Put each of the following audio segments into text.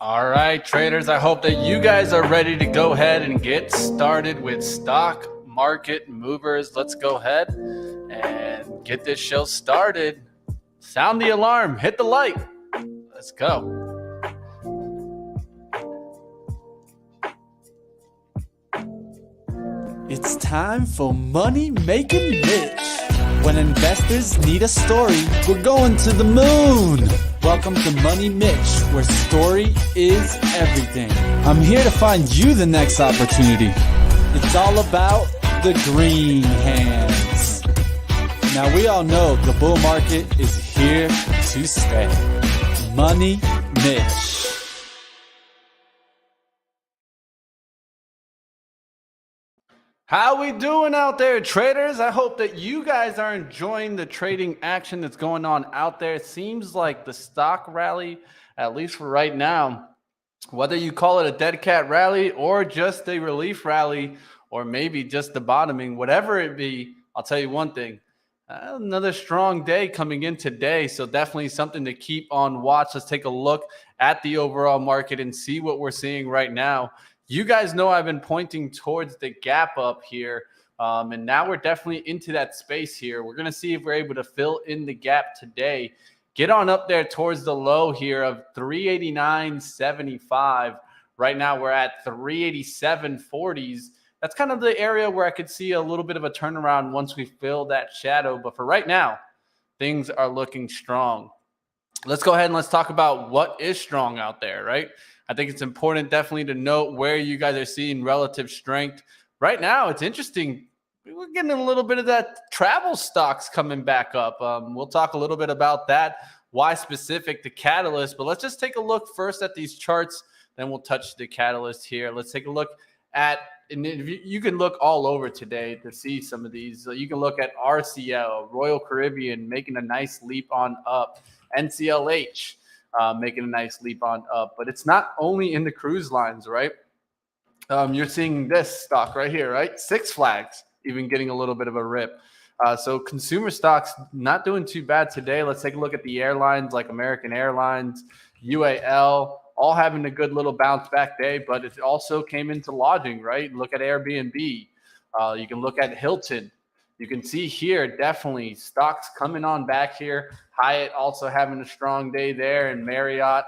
All right, traders, I hope that you guys are ready to go ahead and get started with stock market movers. Let's go ahead and get this show started. Sound the alarm, hit the light. Let's go. It's time for Money Mitch. When investors need a story, we're going to the moon. Welcome to Money Mitch, where story is everything. I'm here to find you the next opportunity. It's all about the green hands. Now we all know the bull market is here to stay. Money Mitch. How we doing out there, traders? I hope that you guys are enjoying the trading action that's going on out there. It seems like the stock rally, at least for right now, whether you call it a dead cat rally or just a relief rally or maybe just the bottoming, whatever it be, I'll tell you one thing. Another strong day coming in today, so definitely something to keep on watch. Let's take a look at the overall market and see what we're seeing right now. You guys know I've been pointing towards the gap up here, and now we're definitely into that space here. We're going to see if we're able to fill in the gap today. Get on up there towards the low here of 389.75. Right now we're at 387.40s. That's kind of the area where I could see a little bit of a turnaround once we fill that shadow. But for right now, things are looking strong. Let's go ahead and let's talk about what is strong out there, right? I think it's important definitely to note where you guys are seeing relative strength. Right now, it's interesting. We're getting a little bit of that travel stocks coming back up. We'll talk a little bit about that, why specific, the catalyst. But let's just take a look first at these charts. Then we'll touch the catalyst here. Let's take a look at, and you can look all over today to see some of these. So you can look at RCL, Royal Caribbean, making a nice leap on up. NCLH. Making a nice leap on up. But it's not only in the cruise lines, right? You're seeing this stock right here, right? Six Flags even getting a little bit of a rip. So consumer stocks not doing too bad today. Let's take a look at the airlines like American Airlines, UAL, all having a good little bounce back day, but it also came into lodging, right? Look at Airbnb. You can look at Hilton. You can see here definitely stocks coming on back here. Hyatt also having a strong day there, and Marriott.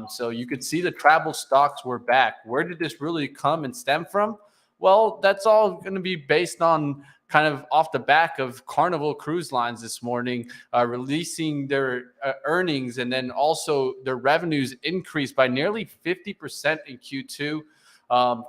So you could see the travel stocks were back. Where did this really come and stem from? Well, that's all going to be based on kind of off the back of Carnival Cruise Lines this morning, releasing their earnings, and then also their revenues increased by nearly 50% in Q2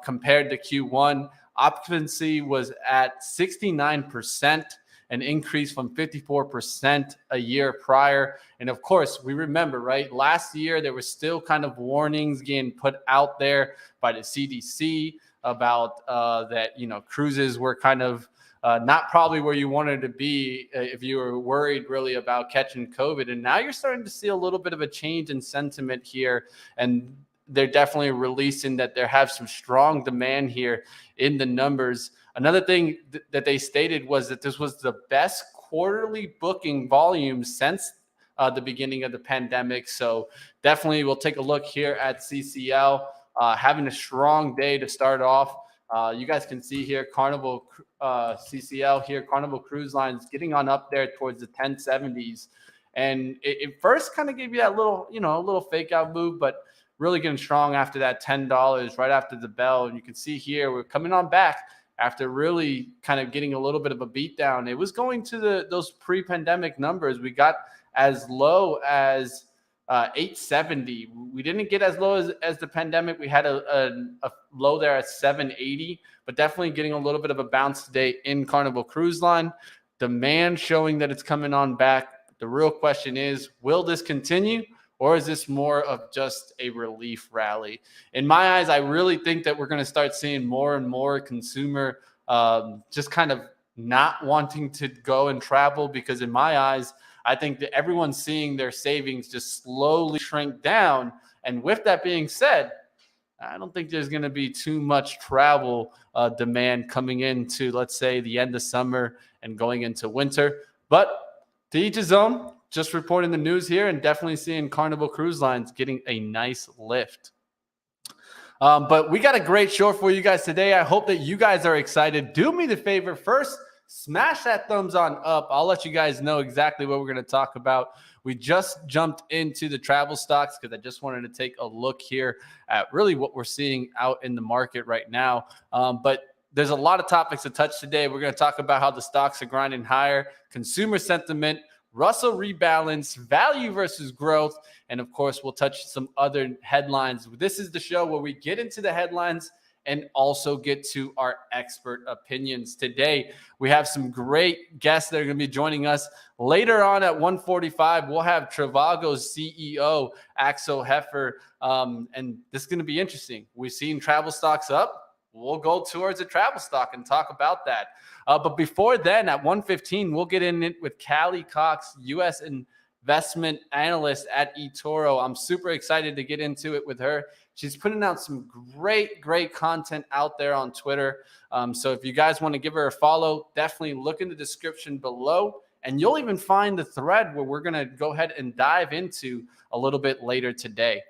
compared to Q1. Occupancy was at 69%, an increase from 54% a year prior. And of course, we remember, right? Last year, there was still kind of warnings getting put out there by the CDC about that, cruises were kind of not probably where you wanted to be if you were worried really about catching COVID. And now you're starting to see a little bit of a change in sentiment here. And they're definitely releasing that there have some strong demand here in the numbers. Another thing that they stated was that this was the best quarterly booking volume since the beginning of the pandemic. So definitely we'll take a look here at CCL, having a strong day to start off. You guys can see here Carnival CCL here, Carnival Cruise Lines getting on up there towards the 1070s. And it first kind of gave you that little, a little fake out move, but really getting strong after that $10 right after the bell. And you can see here we're coming on back after really kind of getting a little bit of a beat down. It was going to those pre-pandemic numbers. We got as low as 870. We didn't get as low as the pandemic. We had a low there at 780, but definitely getting a little bit of a bounce today in Carnival Cruise Line. Demand showing that it's coming on back. The real question is, will this continue? Or is this more of just a relief rally? In my eyes, I really think that we're going to start seeing more and more consumer just kind of not wanting to go and travel, because in my eyes, I think that everyone's seeing their savings just slowly shrink down. And with that being said, I don't think there's going to be too much travel demand coming into, let's say, the end of summer and going into winter. But to each his own. Just reporting the news here and definitely seeing Carnival Cruise Lines getting a nice lift. But we got a great show for you guys today. I hope that you guys are excited. Do me the favor first, smash that thumbs on up. I'll let you guys know exactly what we're going to talk about. We just jumped into the travel stocks because I just wanted to take a look here at really what we're seeing out in the market right now. But there's a lot of topics to touch today. We're going to talk about how the stocks are grinding higher, consumer sentiment, Russell rebalance, value versus growth, and of course, we'll touch some other headlines. This is the show where we get into the headlines and also get to our expert opinions. Today, we have some great guests that are going to be joining us. Later on at 1:45, we'll have Trivago's CEO, Axel Heffer, and this is going to be interesting. We've seen travel stocks up. We'll go towards a travel stock and talk about that. But before then, at 1:15, we'll get in it with Callie Cox, U.S. Investment Analyst at eToro. I'm super excited to get into it with her. She's putting out some great content out there on Twitter. So if you guys want to give her a follow, definitely look in the description below. And you'll even find the thread where we're going to go ahead and dive into a little bit later today.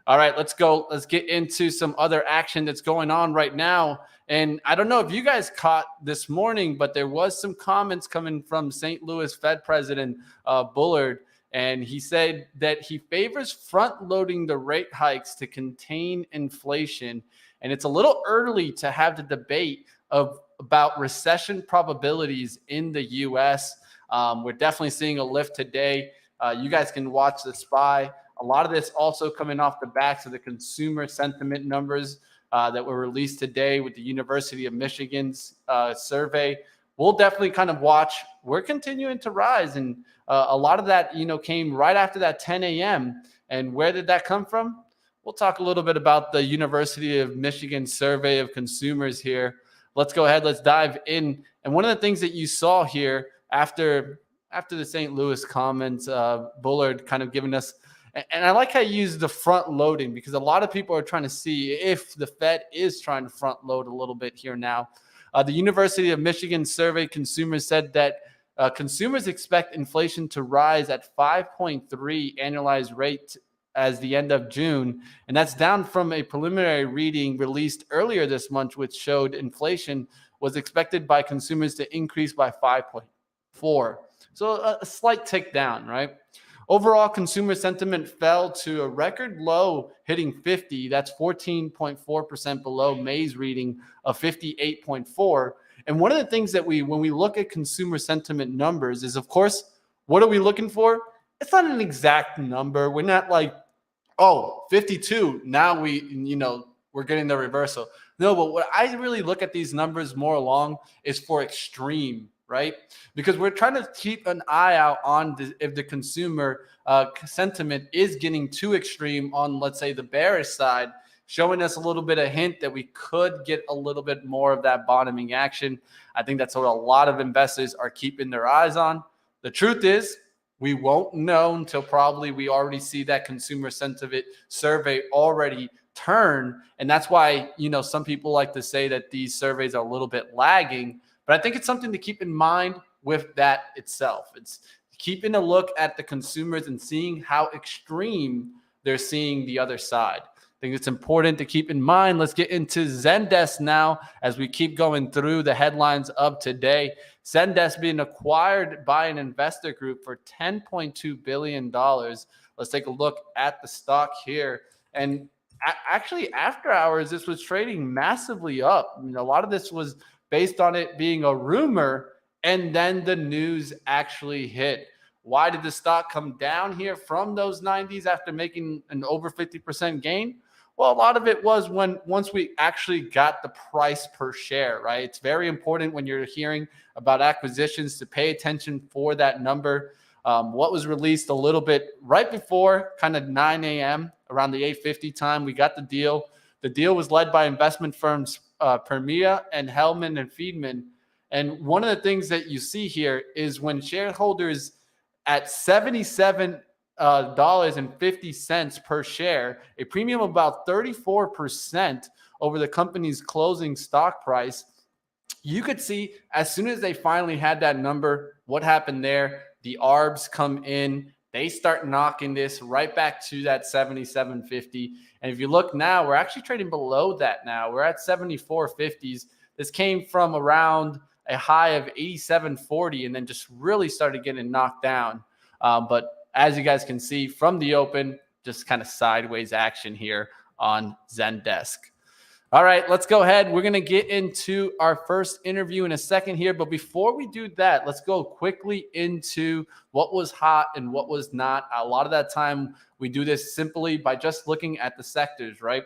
All right, let's go. Let's get into some other action that's going on right now. And I don't know if you guys caught this morning, but there was some comments coming from St. Louis Fed President Bullard. And he said that he favors front-loading the rate hikes to contain inflation. And it's a little early to have the debate about recession probabilities in the U.S. We're definitely seeing a lift today. You guys can watch the SPY. A lot of this also coming off the backs of the consumer sentiment numbers that were released today with the University of Michigan's survey. We'll definitely kind of watch. We're continuing to rise, and a lot of that, came right after that 10 a.m. And where did that come from? We'll talk a little bit about the University of Michigan survey of consumers here. Let's go ahead. Let's dive in. And one of the things that you saw here after the St. Louis comments, Bullard kind of giving us, and I like how you use the front loading because a lot of people are trying to see if the Fed is trying to front load a little bit here now. The University of Michigan survey consumers said that consumers expect inflation to rise at 5.3 annualized rate as the end of June. And that's down from a preliminary reading released earlier this month, which showed inflation was expected by consumers to increase by 5.4. So a slight tick down, right? Overall, consumer sentiment fell to a record low, hitting 50. That's 14.4% below May's reading of 58.4. And one of the things that when we look at consumer sentiment numbers is, of course, what are we looking for? It's not an exact number. We're not like, 52. Now we're getting the reversal. No, but what I really look at these numbers more along is for extreme, right? Because we're trying to keep an eye out on if the consumer sentiment is getting too extreme on, let's say, the bearish side, showing us a little bit of hint that we could get a little bit more of that bottoming action. I think that's what a lot of investors are keeping their eyes on. The truth is, we won't know until probably we already see that consumer sentiment survey already turn. And that's why, some people like to say that these surveys are a little bit lagging. But I think it's something to keep in mind with that itself. It's keeping a look at the consumers and seeing how extreme they're seeing the other side. I think it's important to keep in mind. Let's get into Zendesk now as we keep going through the headlines of today. Zendesk being acquired by an investor group for $10.2 billion. Let's take a look at the stock here. And actually, after hours, this was trading massively up. A lot of this was based on it being a rumor, and then the news actually hit. Why did the stock come down here from those 90s after making an over 50% gain? Well, a lot of it was once we actually got the price per share, right? It's very important when you're hearing about acquisitions to pay attention for that number. What was released a little bit right before kind of 9 a.m., around the 8:50 time, we got the deal. The deal was led by investment firms Permia and Hellman and Friedman. And one of the things that you see here is when shareholders at $77.50 per share, a premium of about 34% over the company's closing stock price, you could see as soon as they finally had that number, what happened there? The ARBs come in they start knocking this right back to that 77.50. And if you look now, we're actually trading below that now. We're at 74.50s. This came from around a high of 87.40 and then just really started getting knocked down. But as you guys can see from the open, just kind of sideways action here on Zendesk. All right, let's go ahead. We're going to get into our first interview in a second here. But before we do that, let's go quickly into what was hot and what was not. A lot of that time, we do this simply by just looking at the sectors, right?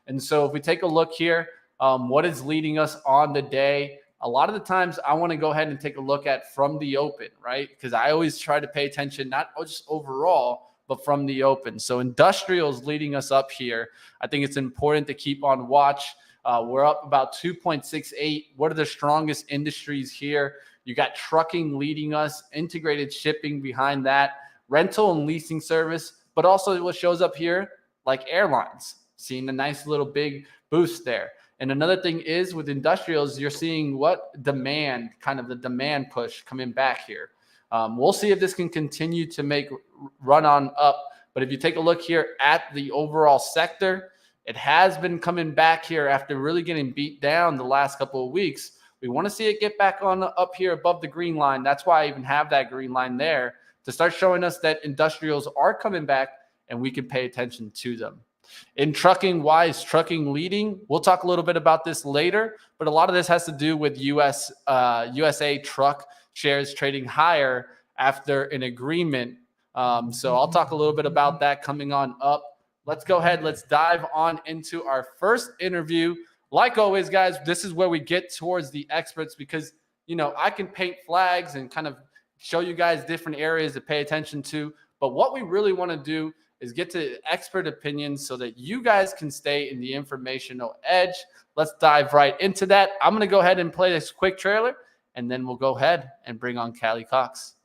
And so if we take a look here, what is leading us on the day? A lot of the times I want to go ahead and take a look at from the open, right? Because I always try to pay attention, not just overall, but from the open. So industrials leading us up here. I think it's important to keep on watch. We're up about 2.68. What are the strongest industries here? You got trucking leading us, integrated shipping behind that, rental and leasing service, but also what shows up here, like airlines, seeing a nice little big boost there. And another thing is with industrials, you're seeing what demand, kind of the demand push coming back here. We'll see if this can continue to make run on up. But if you take a look here at the overall sector, it has been coming back here after really getting beat down the last couple of weeks. We want to see it get back on up here above the green line. That's why I even have that green line there to start showing us that industrials are coming back and we can pay attention to them. In trucking, why is trucking leading? We'll talk a little bit about this later, but a lot of this has to do with USA truck shares trading higher after an agreement. So I'll talk a little bit about that coming on up. Let's go ahead. Let's dive on into our first interview. Like always, guys, this is where we get towards the experts because, you know, I can paint flags and kind of show you guys different areas to pay attention to. But what we really want to do is get to expert opinions so that you guys can stay in the informational edge. Let's dive right into that. I'm going to go ahead and play this quick trailer, and then we'll go ahead and bring on Callie Cox.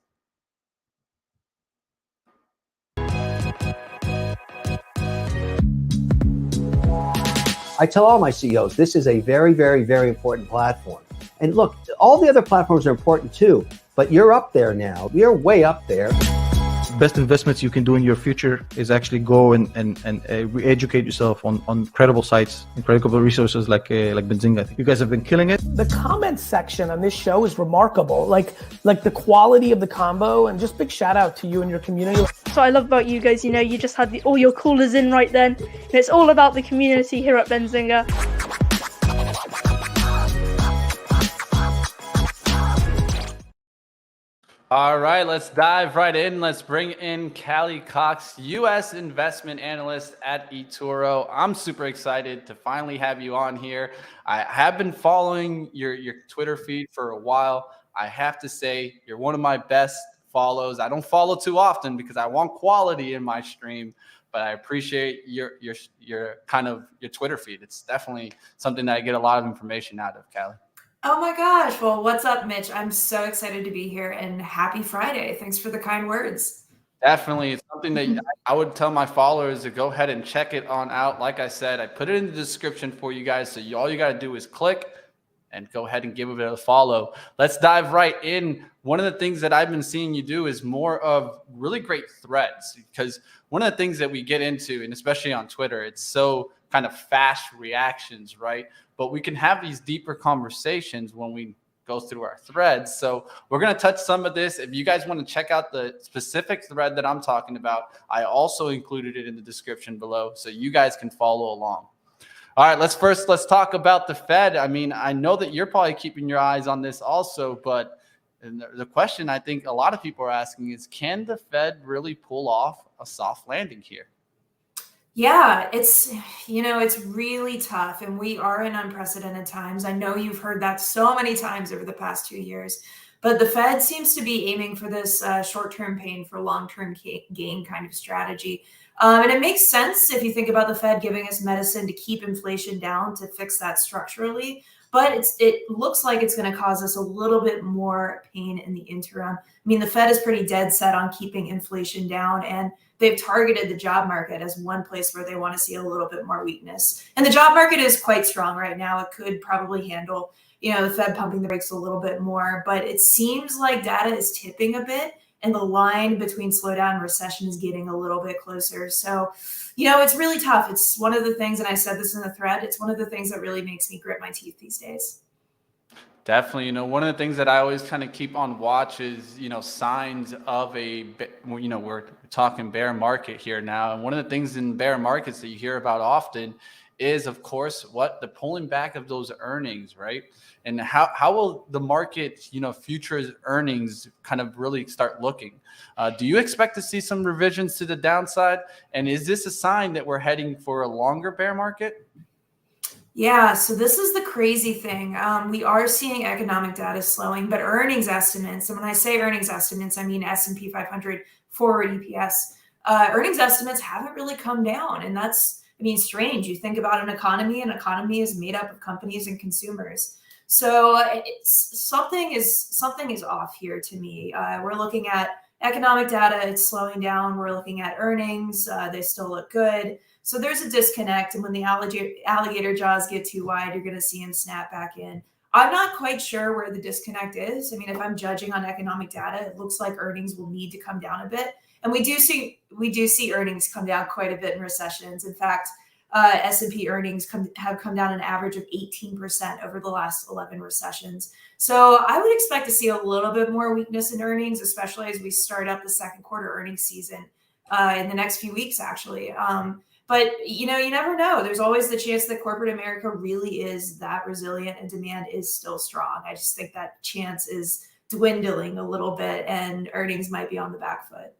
I tell all my CEOs, this is a very, very, very important platform. And look, all the other platforms are important too, but you're up there now. You're way up there. Best investments you can do in your future is actually go and re-educate yourself on credible sites and credible resources like Benzinga. I think you guys have been killing it. The comment section on this show is remarkable. Like the quality of the combo, and just big shout out to you and your community. What I love about you guys, you know, you just had all your callers in right then. And it's all about the community here at Benzinga. All right, let's dive right in. Let's bring in Callie Cox, U.S. Investment Analyst at eToro. I'm super excited to finally have you on here. I have been following your Twitter feed for a while. I have to say, you're one of my best follows. I don't follow too often because I want quality in my stream, but I appreciate your kind of your Twitter feed. It's definitely something that I get a lot of information out of, Callie. Oh my gosh. Well, what's up, Mitch? I'm so excited to be here and happy Friday. Thanks for the kind words. Definitely. It's something that I would tell my followers to go ahead and check it on out. Like I said, I put it in the description for you guys. So all you got to do is click and go ahead and give it a follow. Let's dive right in. One of the things that I've been seeing you do is more of really great threads, because one of the things that we get into, and especially on Twitter, it's so kind of fast reactions, right? But we can have these deeper conversations when we go through our threads. So we're going to touch some of this. If you guys want to check out the specific thread that I'm talking about, I also included it in the description below so you guys can follow along. All right, let's talk about the Fed. I mean, I know that you're probably keeping your eyes on this also, but the question I think a lot of people are asking is, can the Fed really pull off a soft landing here? Yeah, it's really tough, and we are in unprecedented times. I know you've heard that so many times over the past 2 years, but the Fed seems to be aiming for this short-term pain for long-term gain kind of strategy. And it makes sense if you think about the Fed giving us medicine to keep inflation down, to fix that structurally. But it looks like it's going to cause us a little bit more pain in the interim. I mean, the Fed is pretty dead set on keeping inflation down, and they've targeted the job market as one place where they want to see a little bit more weakness. And the job market is quite strong right now. It could probably handle, the Fed pumping the brakes a little bit more, but it seems like data is tipping a bit. and the line between slowdown and recession is getting a little bit closer. So, it's really tough. It's one of the things, and I said this in the thread, it's one of the things that really makes me grit my teeth these days. Definitely. One of the things that I always kind of keep on watch is, signs of we're talking bear market here now. And one of the things in bear markets that you hear about often is, of course, the pulling back of those earnings, right? And how will the market, futures earnings kind of really start looking? Do you expect to see some revisions to the downside? And is this a sign that we're heading for a longer bear market? Yeah, so this is the crazy thing. We are seeing economic data slowing, but earnings estimates, and when I say earnings estimates, I mean S&P 500 forward EPS. Earnings estimates haven't really come down, and that's, strange. You think about an economy is made up of companies and consumers. So something is off here to me. We're looking at economic data, it's slowing down. We're looking at earnings, they still look good. So there's a disconnect, and when the alligator jaws get too wide, you're going to see him snap back in. I'm not quite sure where the disconnect is. If I'm judging on economic data, it looks like earnings will need to come down a bit, and we do see earnings come down quite a bit in recessions. In fact, S&P earnings have come down an average of 18% over the last 11 recessions. So I would expect to see a little bit more weakness in earnings, especially as we start up the second quarter earnings season in the next few weeks, actually. But, you never know. There's always the chance that corporate America really is that resilient and demand is still strong. I just think that chance is dwindling a little bit and earnings might be on the back foot.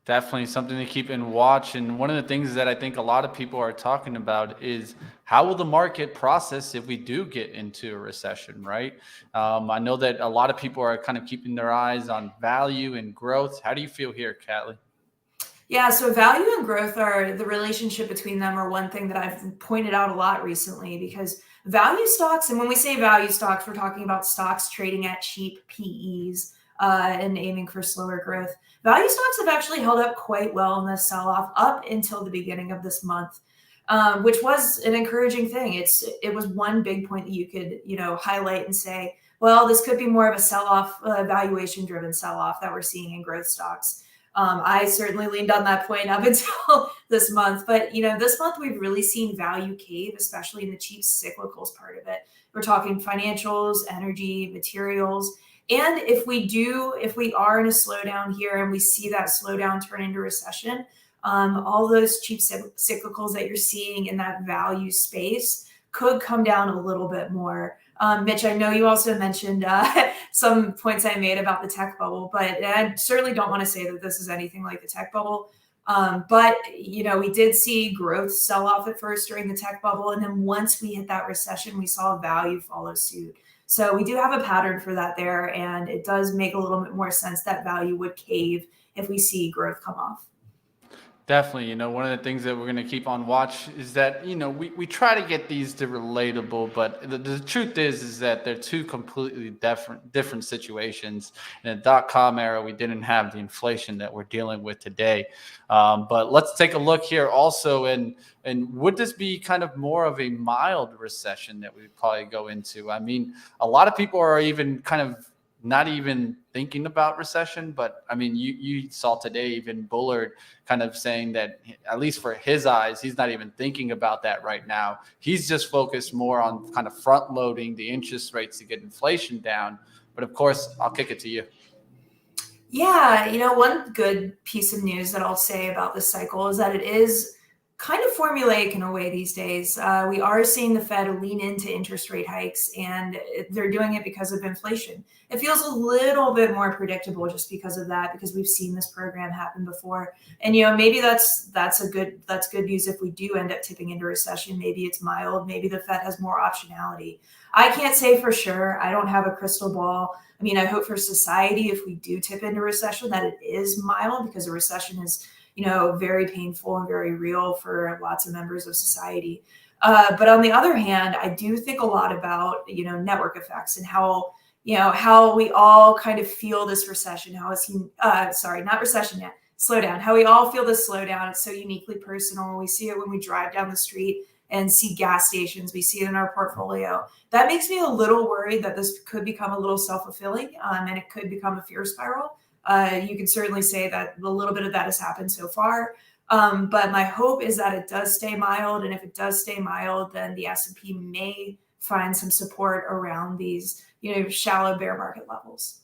Definitely something to keep in watch. And one of the things that I think a lot of people are talking about is how will the market process if we do get into a recession, right? I know that a lot of people are kind of keeping their eyes on value and growth. How do you feel here, Callie? Yeah, so value and growth the relationship between them are one thing that I've pointed out a lot recently, because value stocks, and when we say value stocks, we're talking about stocks trading at cheap PEs and aiming for slower growth. Value stocks have actually held up quite well in this sell-off up until the beginning of this month, which was an encouraging thing. It was one big point that you could highlight and say, well, this could be more of a sell-off, valuation-driven sell-off that we're seeing in growth stocks. I certainly leaned on that point up until this month, but this month we've really seen value cave, especially in the cheap cyclicals part of it. We're talking financials, energy, materials. And if we are in a slowdown here and we see that slowdown turn into recession, all those cheap cyclicals that you're seeing in that value space could come down a little bit more. Mitch, I know you also mentioned some points I made about the tech bubble, but I certainly don't want to say that this is anything like the tech bubble. But we did see growth sell off at first during the tech bubble. And then once we hit that recession, we saw value follow suit. So we do have a pattern for that there. And it does make a little bit more sense that value would cave if we see growth come off. Definitely. One of the things that we're going to keep on watch is that, we try to get these to relatable, but the truth is that they're two completely different situations. In the .com era, we didn't have the inflation that we're dealing with today. But let's take a look here also. And would this be kind of more of a mild recession that we'd probably go into? A lot of people are even kind of not even thinking about recession, but you saw today even Bullard kind of saying that, at least for his eyes, he's not even thinking about that right now. He's just focused more on kind of front loading the interest rates to get inflation down. But of course, I'll kick it to you. Yeah, one good piece of news that I'll say about this cycle is that it is kind of formulaic in a way these days. We are seeing the Fed lean into interest rate hikes, and they're doing it because of inflation. It feels a little bit more predictable just because of that, because we've seen this program happen before. And maybe that's good news if we do end up tipping into recession. Maybe it's mild. Maybe the Fed has more optionality. I can't say for sure. I don't have a crystal ball. I hope for society, if we do tip into recession, that it is mild, because a recession is very painful and very real for lots of members of society. But on the other hand, I do think a lot about, network effects and how we all kind of feel this recession. Not recession yet, slowdown. How we all feel this slowdown. It's so uniquely personal. We see it when we drive down the street and see gas stations. We see it in our portfolio. That makes me a little worried that this could become a little self-fulfilling, and it could become a fear spiral. You can certainly say that a little bit of that has happened so far. But my hope is that it does stay mild. And if it does stay mild, then the S&P may find some support around these, shallow bear market levels.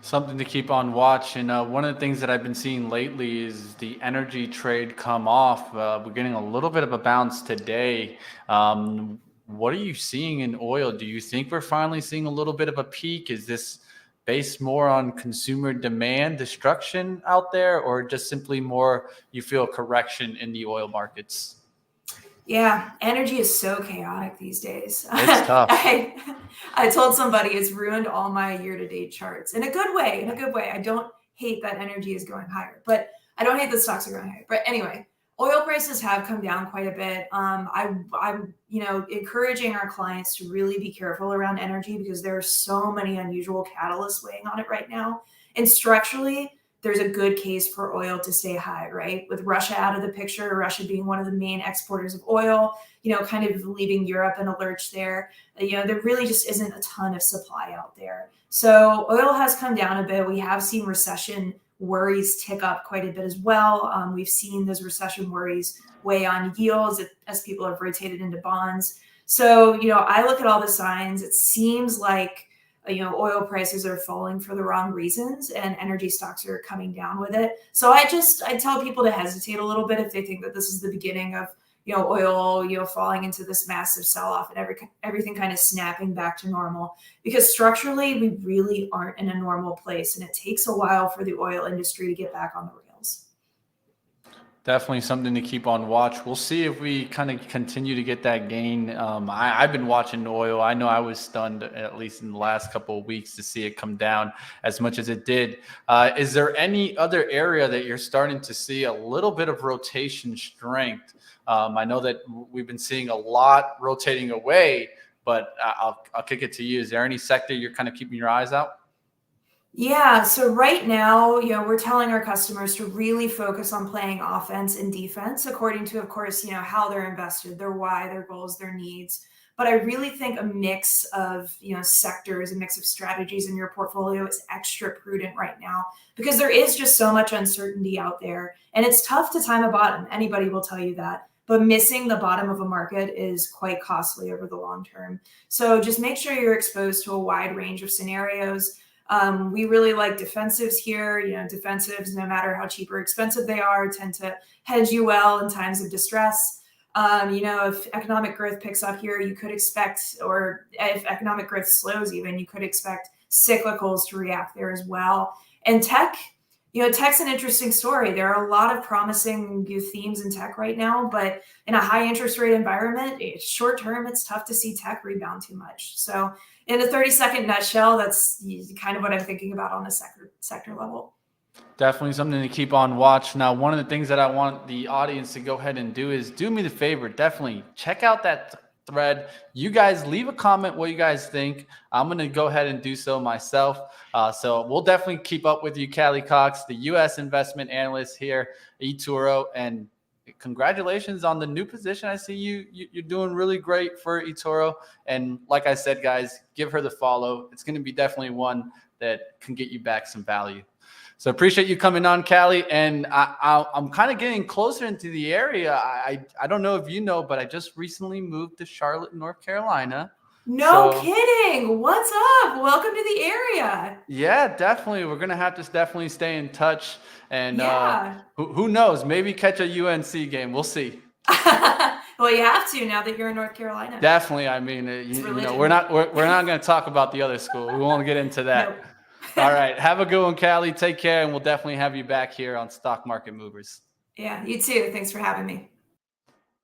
Something to keep on watch. And one of the things that I've been seeing lately is the energy trade come off. We're getting a little bit of a bounce today. What are you seeing in oil? Do you think we're finally seeing a little bit of a peak? Is this based more on consumer demand destruction out there, or just simply more you feel correction in the oil markets? Yeah, energy is so chaotic these days. It's tough. I told somebody it's ruined all my year-to-date charts in a good way. In a good way. I don't hate that energy is going higher, but I don't hate that stocks are going higher. But anyway, oil prices have come down quite a bit. I'm encouraging our clients to really be careful around energy because there are so many unusual catalysts weighing on it right now. And structurally, there's a good case for oil to stay high, right? With Russia out of the picture, Russia being one of the main exporters of oil, kind of leaving Europe in a lurch there. There really just isn't a ton of supply out there. So oil has come down a bit. We have seen recession worries tick up quite a bit as well. We've seen those recession worries weigh on yields as people have rotated into bonds. So, I look at all the signs. It seems like oil prices are falling for the wrong reasons and energy stocks are coming down with it. So I tell people to hesitate a little bit if they think that this is the beginning of, oil, falling into this massive sell-off and everything kind of snapping back to normal, because structurally we really aren't in a normal place. And it takes a while for the oil industry to get back on the rails. Definitely something to keep on watch. We'll see if we kind of continue to get that gain. I've been watching oil. I know I was stunned, at least in the last couple of weeks, to see it come down as much as it did. Is there any other area that you're starting to see a little bit of rotation strength? I know that we've been seeing a lot rotating away, but I'll kick it to you. Is there any sector you're kind of keeping your eyes out? Yeah. So right now, we're telling our customers to really focus on playing offense and defense according to, of course, how they're invested, their why, their goals, their needs. But I really think a mix of, sectors, a mix of strategies in your portfolio is extra prudent right now because there is just so much uncertainty out there and it's tough to time a bottom. Anybody will tell you that. But missing the bottom of a market is quite costly over the long term. So just make sure you're exposed to a wide range of scenarios. We really like defensives here. Defensives, no matter how cheap or expensive they are, tend to hedge you well in times of distress. If economic growth picks up here, you could expect, or if economic growth slows even, you could expect cyclicals to react there as well. And tech, tech's an interesting story. There are a lot of promising themes in tech right now, but in a high interest rate environment, short term, it's tough to see tech rebound too much. So in a 30-second nutshell, that's kind of what I'm thinking about on a sector level. Definitely something to keep on watch. Now, one of the things that I want the audience to go ahead and do is do me the favor, definitely check out that thread. You guys leave a comment what you guys think. I'm going to go ahead and do so myself. So we'll definitely keep up with you, Callie Cox, the U.S. Investment Analyst here at eToro. And congratulations on the new position. I see you're doing really great for eToro. And like I said, guys, give her the follow. It's going to be definitely one that can get you back some value. So appreciate you coming on, Callie. And I'm kind of getting closer into the area. I don't know if you know, but I just recently moved to Charlotte, North Carolina. No kidding. What's up? Welcome to the area. Yeah, definitely. We're going to have to definitely stay in touch. And yeah. Who knows? Maybe catch a UNC game. We'll see. Well, you have to now that you're in North Carolina. Definitely. I mean, we're not going to talk about the other school. We won't get into that. Nope. All right. Have a good one, Callie. Take care. And we'll definitely have you back here on Stock Market Movers. Yeah, you too. Thanks for having me.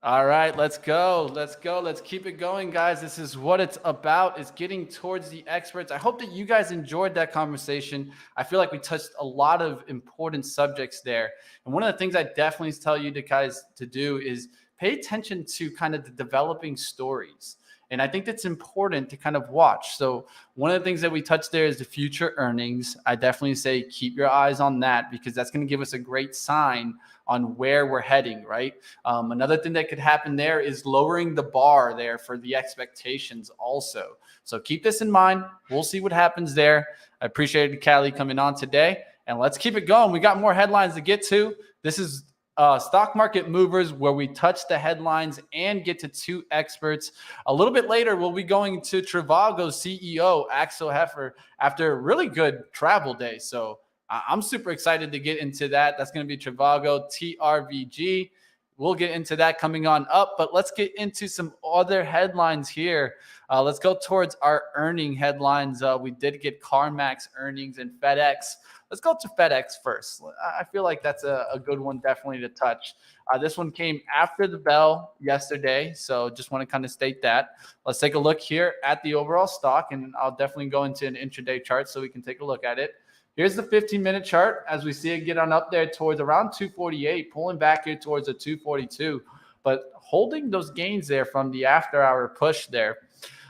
All right, let's go. Let's keep it going, guys. This is what it's about. It's getting towards the experts. I hope that you guys enjoyed that conversation. I feel like we touched a lot of important subjects there. And one of the things I definitely tell you guys to do is pay attention to kind of the developing stories. And I think that's important to kind of watch. So one of the things that we touched there is the future earnings. I definitely say keep your eyes on that, because that's going to give us a great sign on where we're heading, right? Another thing that could happen there is lowering the bar there for the expectations also. So keep this in mind. We'll see what happens there. I appreciated Callie coming on today, and let's keep it going. We got more headlines to get to. This is Stock Market Movers, where we touch the headlines and get to two experts. A little bit later, we'll be going to Trivago CEO Axel Heffer after a really good travel day. So I'm super excited to get into that. That's going to be Trivago, TRVG. We'll get into that coming on up, but let's get into some other headlines here. Let's go towards our earning headlines. We did get CarMax earnings and FedEx. Let's go to FedEx first. I feel like that's a good one definitely to touch. This one came after the bell yesterday, so just want to kind of state that. Let's take a look here at the overall stock, and I'll definitely go into an intraday chart so we can take a look at it. Here's the 15-minute chart as we see it get on up there towards around 248, pulling back here towards a 242, but holding those gains there from the after-hour push there.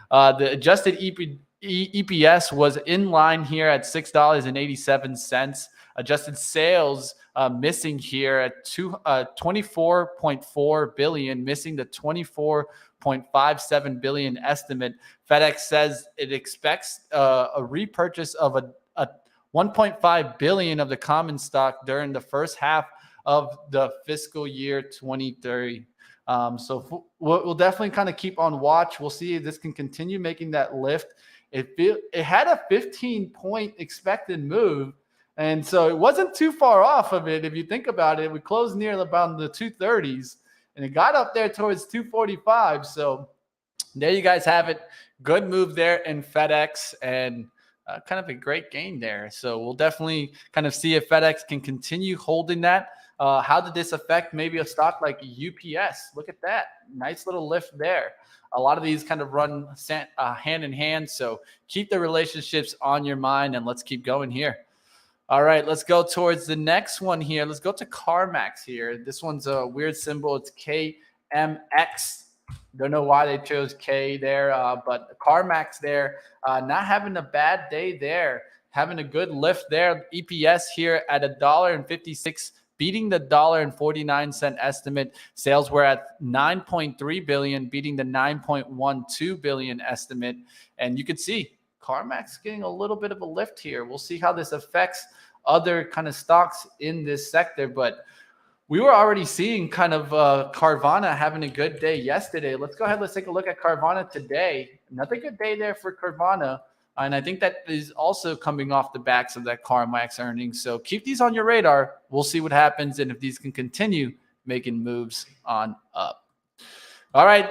The adjusted EPS was in line here at $6.87. Adjusted sales missing here at 24.4 billion, missing the 24.57 billion estimate. FedEx says it expects a repurchase of a 1.5 billion of the common stock during the first half of the fiscal year 2030. So we'll definitely kind of keep on watch. We'll see if this can continue making that lift. It had a 15-point expected move, and so it wasn't too far off of it. If you think about it, we closed near about the 230s, and it got up there towards 245. So there you guys have it. Good move there in FedEx, and kind of a great gain there. So we'll definitely kind of see if FedEx can continue holding that. How did this affect maybe a stock like UPS? Look at that. Nice little lift there. A lot of these kind of run hand in hand. So keep the relationships on your mind, and let's keep going here. All right, let's go towards the next one here. Let's go to CarMax here. This one's a weird symbol. It's KMX. Don't know why they chose K there, but CarMax there, not having a bad day there, having a good lift there. EPS here at $1.56, beating the $1.49 estimate. Sales were at 9.3 billion, beating the 9.12 billion estimate. And you can see CarMax getting a little bit of a lift here. We'll see how this affects other kind of stocks in this sector, but we were already seeing kind of Carvana having a good day yesterday. Let's go ahead. Let's take a look at Carvana today. Another good day there for Carvana. And I think that is also coming off the backs of that CarMax earnings. So keep these on your radar. We'll see what happens and if these can continue making moves on up. All right,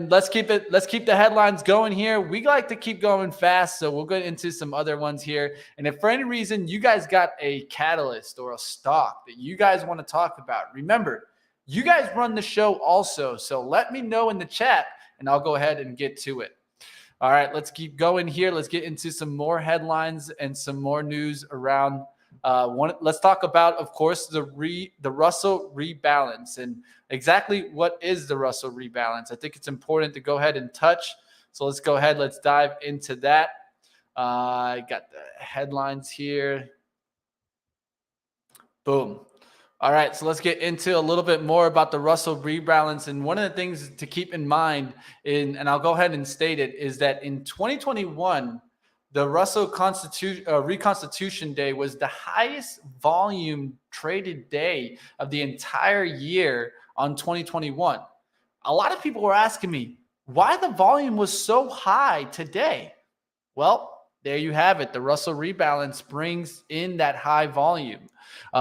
let's keep the headlines going here. We like to keep going fast, so we'll go into some other ones here. And if for any reason you guys got a catalyst or a stock that you guys want to talk about, remember, you guys run the show also. So let me know in the chat, and I'll go ahead and get to it. All right, let's keep going here. Let's get into some more headlines and some more news around. Let's talk about, of course, the Russell rebalance, and exactly what is the Russell rebalance. I think it's important to go ahead and touch. So let's go ahead. Let's dive into that. I got the headlines here. Boom. All right, so let's get into a little bit more about the Russell rebalance. And one of the things to keep in mind, and I'll go ahead and state it, is that in 2021, the Russell Reconstitution Day was the highest volume traded day of the entire year on 2021. A lot of people were asking me why the volume was so high today. Well, there you have it. The Russell rebalance brings in that high volume.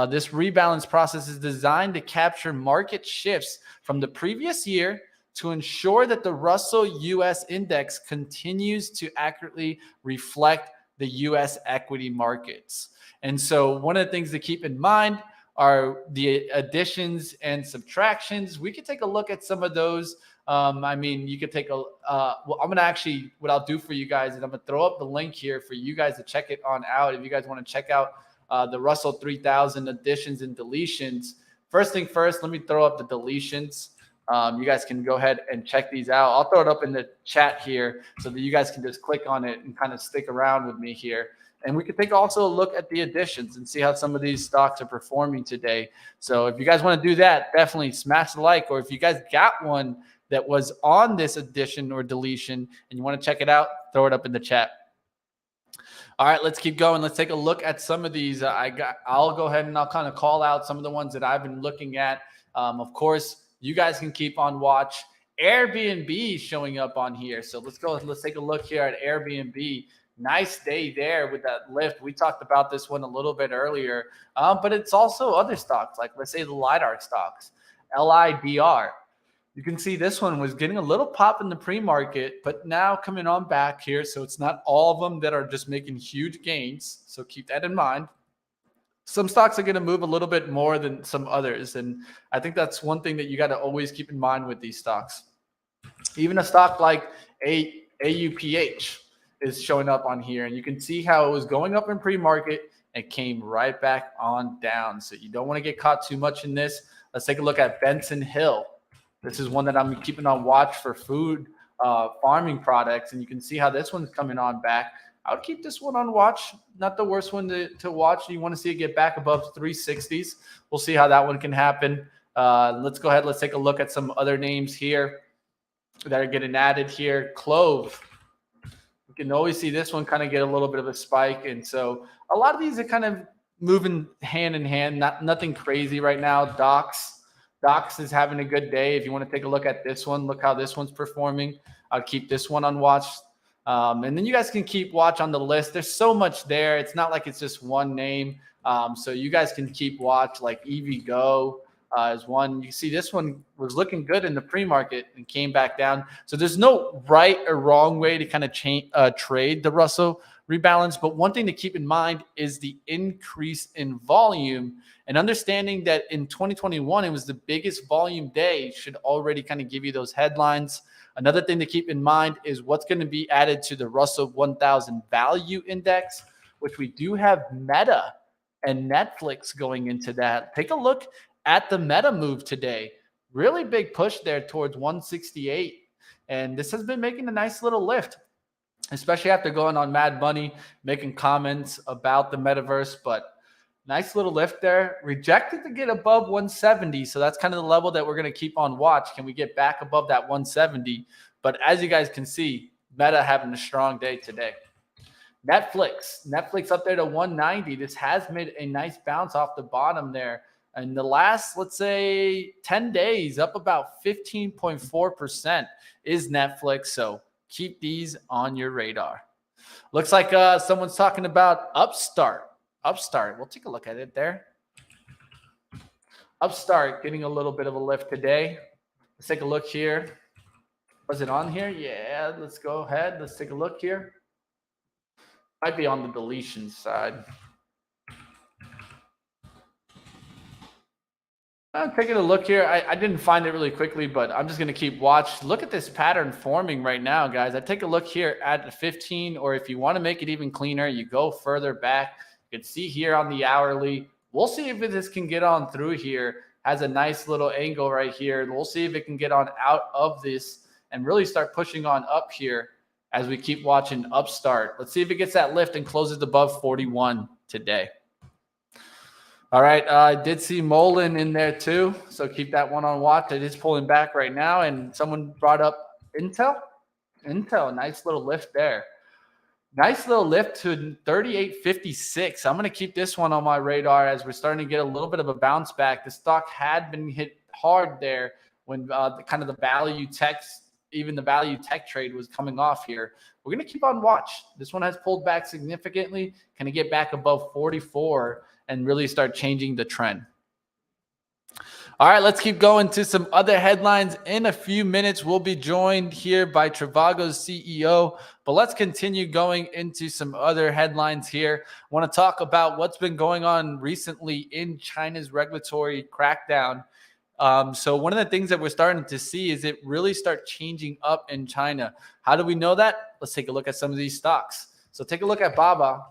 This rebalance process is designed to capture market shifts from the previous year to ensure that the Russell U.S. index continues to accurately reflect the U.S. equity markets. And so one of the things to keep in mind are the additions and subtractions. We could take a look at some of those. You could take well, I'm going to actually, what I'll do for you guys is I'm going to throw up the link here for you guys to check it on out. If you guys want to check out the Russell 3000 additions and deletions. First thing first, let me throw up the deletions. You guys can go ahead and check these out. I'll throw it up in the chat here so that you guys can just click on it and kind of stick around with me here. And we can take also a look at the additions and see how some of these stocks are performing today. So if you guys want to do that, definitely smash the like. Or if you guys got one that was on this addition or deletion and you want to check it out, throw it up in the chat. All right, let's keep going. Let's take a look at some of these. I'll go ahead and I'll kind of call out some of the ones that I've been looking at. Of course, you guys can keep on watch. Airbnb showing up on here. So let's go. Let's take a look here at Airbnb. Nice day there with that lift. We talked about this one a little bit earlier, but it's also other stocks, like let's say the LIDAR stocks, LIDR. You can see this one was getting a little pop in the pre-market, but now coming on back here. So it's not all of them that are just making huge gains. So keep that in mind. Some stocks are going to move a little bit more than some others. And I think that's one thing that you got to always keep in mind with these stocks. Even a stock like AUPH is showing up on here. And you can see how it was going up in pre-market and came right back on down. So you don't want to get caught too much in this. Let's take a look at Benson Hill. This is one that I'm keeping on watch for food farming products. And you can see how this one's coming on back. I would keep this one on watch. Not the worst one to watch. You want to see it get back above 360s. We'll see how that one can happen. Let's go ahead. Let's take a look at some other names here that are getting added here. Clove. You can always see this one kind of get a little bit of a spike. And so a lot of these are kind of moving hand in hand. Nothing crazy right now. Docs is having a good day. If you want to take a look at this one, look how this one's performing. I'll keep this one on watch. And then you guys can keep watch on the list. There's so much there. It's not like it's just one name. So you guys can keep watch, like EVgo is one. You see this one was looking good in the pre-market and came back down. So there's no right or wrong way to kind of trade the Russell rebalance. But one thing to keep in mind is the increase in volume, and understanding that in 2021, it was the biggest volume day should already kind of give you those headlines. Another thing to keep in mind is what's going to be added to the Russell 1000 Value Index, which we do have Meta and Netflix going into that. Take a look at the Meta move today. Really big push there towards 168. And this has been making a nice little lift, especially after going on Mad Money, making comments about the metaverse. But nice little lift there. Rejected to get above 170. So that's kind of the level that we're going to keep on watch. Can we get back above that 170? But as you guys can see, Meta having a strong day today. Netflix up there to 190. This has made a nice bounce off the bottom there. And the last, let's say, 10 days, up about 15.4% is Netflix. So keep these on your radar. Looks like someone's talking about Upstart. We'll take a look at it there. Upstart getting a little bit of a lift today. Let's take a look here. Was it on here? Yeah, let's go ahead. Let's take a look here. Might be on the deletion side. I'm taking a look here. I didn't find it really quickly, but I'm just going to keep watch. Look at this pattern forming right now, guys. I take a look here at the 15, or if you want to make it even cleaner, you go further back. You can see here on the hourly. We'll see if this can get on through here. Has a nice little angle right here. We'll see if it can get on out of this and really start pushing on up here as we keep watching Upstart. Let's see if it gets that lift and closes above 41 today. All right, I did see Mullen in there too, so keep that one on watch. It is pulling back right now, and someone brought up Intel. Nice little lift there. Nice little lift to 38.56. I'm going to keep this one on my radar as we're starting to get a little bit of a bounce back. The stock had been hit hard there when the value tech, even the value tech trade was coming off here. We're going to keep on watch. This one has pulled back significantly. Can it get back above 44 and really start changing the trend? All right, let's keep going to some other headlines. In a few minutes, we'll be joined here by Trivago's CEO, but let's continue going into some other headlines here. I want to talk about what's been going on recently in China's regulatory crackdown. So one of the things that we're starting to see is it really start changing up in China. How do we know that? Let's take a look at some of these stocks. So take a look at Baba.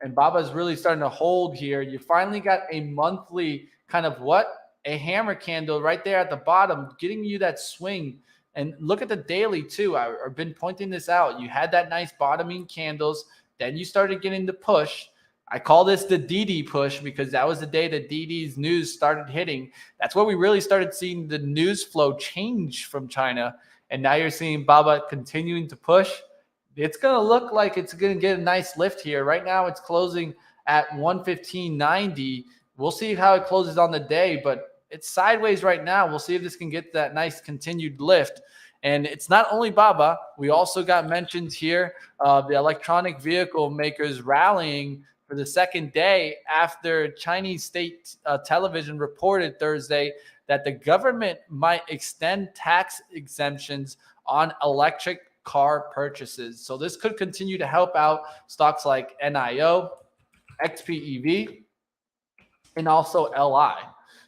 And Baba is really starting to hold here. You finally got a monthly kind of a hammer candle right there at the bottom, getting you that swing. And look at the daily too. I've been pointing this out. You had that nice bottoming candles. Then you started getting the push. I call this the DD push because that was the day that DD's news started hitting. That's where we really started seeing the news flow change from China. And now you're seeing BABA continuing to push. It's going to look like it's going to get a nice lift here. Right now it's closing at 115.90. We'll see how it closes on the day, but it's sideways right now. We'll see if this can get that nice continued lift. And it's not only BABA. We also got mentions here of the electronic vehicle makers rallying for the second day after Chinese state television reported Thursday that the government might extend tax exemptions on electric car purchases. So this could continue to help out stocks like NIO, XPEV, and also LI.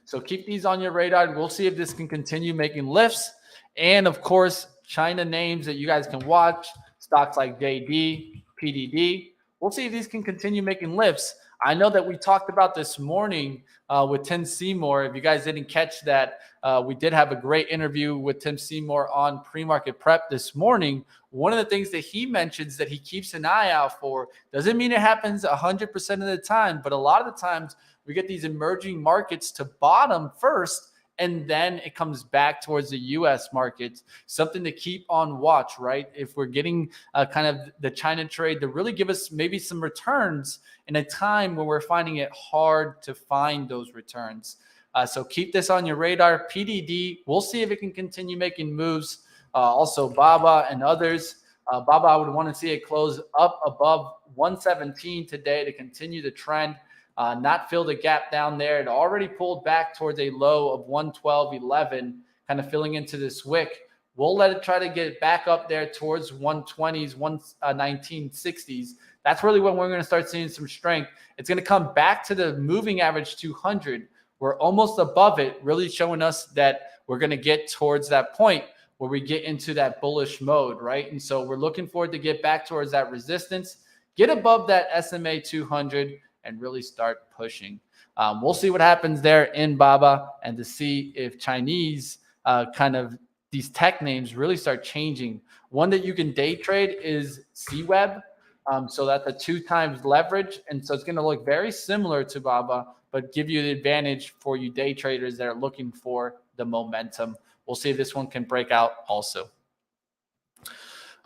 So keep these on your radar. We'll see if this can continue making lifts. And of course, China names that you guys can watch, stocks like JD, PDD. We'll see if these can continue making lifts. I know that we talked about this morning with Tim Seymour. If you guys didn't catch that, we did have a great interview with Tim Seymour on Pre-Market Prep this morning. One of the things that he mentions that he keeps an eye out for doesn't mean it happens 100% of the time, but a lot of the times we get these emerging markets to bottom first, and then it comes back towards the U.S. markets. Something to keep on watch, right? If we're getting kind of the China trade to really give us maybe some returns in a time when we're finding it hard to find those returns. So keep this on your radar. PDD, we'll see if it can continue making moves. Also BABA and others. BABA, I would want to see it close up above 117 today to continue the trend. Not fill the gap down there. It already pulled back towards a low of 112.11, kind of filling into this wick. We'll let it try to get back up there towards 120s, 1960s. That's really when we're going to start seeing some strength. It's going to come back to the moving average 200. We're almost above it, really showing us that we're going to get towards that point where we get into that bullish mode, right? And so we're looking forward to get back towards that resistance, get above that SMA 200, and really start pushing. We'll see what happens there in BABA and to see if Chinese kind of these tech names really start changing. One that you can day trade is CWeb. So that's a 2 times leverage. And so it's going to look very similar to BABA, but give you the advantage for you day traders that are looking for the momentum. We'll see if this one can break out also.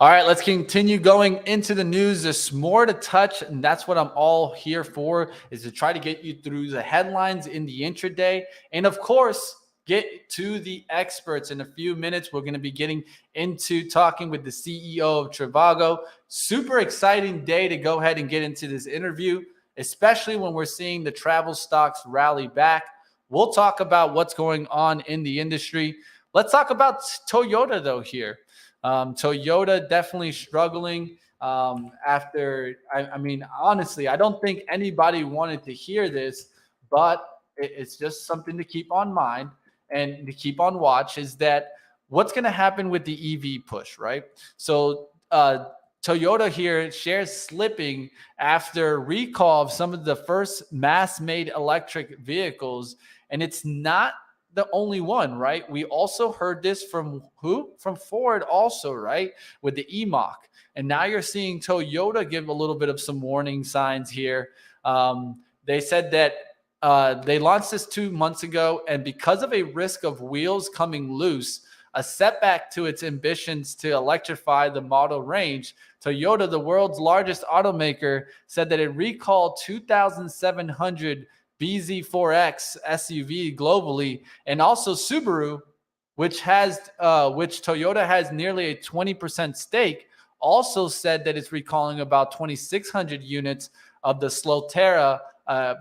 All right, let's continue going into the news. There's more to touch, and that's what I'm all here for, is to try to get you through the headlines in the intraday. And of course, get to the experts. In a few minutes, we're going to be getting into talking with the CEO of Trivago. Super exciting day to go ahead and get into this interview, especially when we're seeing the travel stocks rally back. We'll talk about what's going on in the industry. Let's talk about Toyota, though, here. Toyota definitely struggling after, I mean, honestly, I don't think anybody wanted to hear this, but it's just something to keep on mind and to keep on watch is that what's going to happen with the EV push, right? So Toyota here shares slipping after recall of some of the first mass-made electric vehicles, and it's not the only one, right? We also heard this from who? From Ford also, right? With the E-Mach. And now you're seeing Toyota give a little bit of some warning signs here. They said that they launched this 2 months ago, and because of a risk of wheels coming loose, a setback to its ambitions to electrify the model range, Toyota, the world's largest automaker, said that it recalled 2,700 BZ4X SUV globally, and also Subaru, which Toyota has nearly a 20% stake, also said that it's recalling about 2,600 units of the Slotera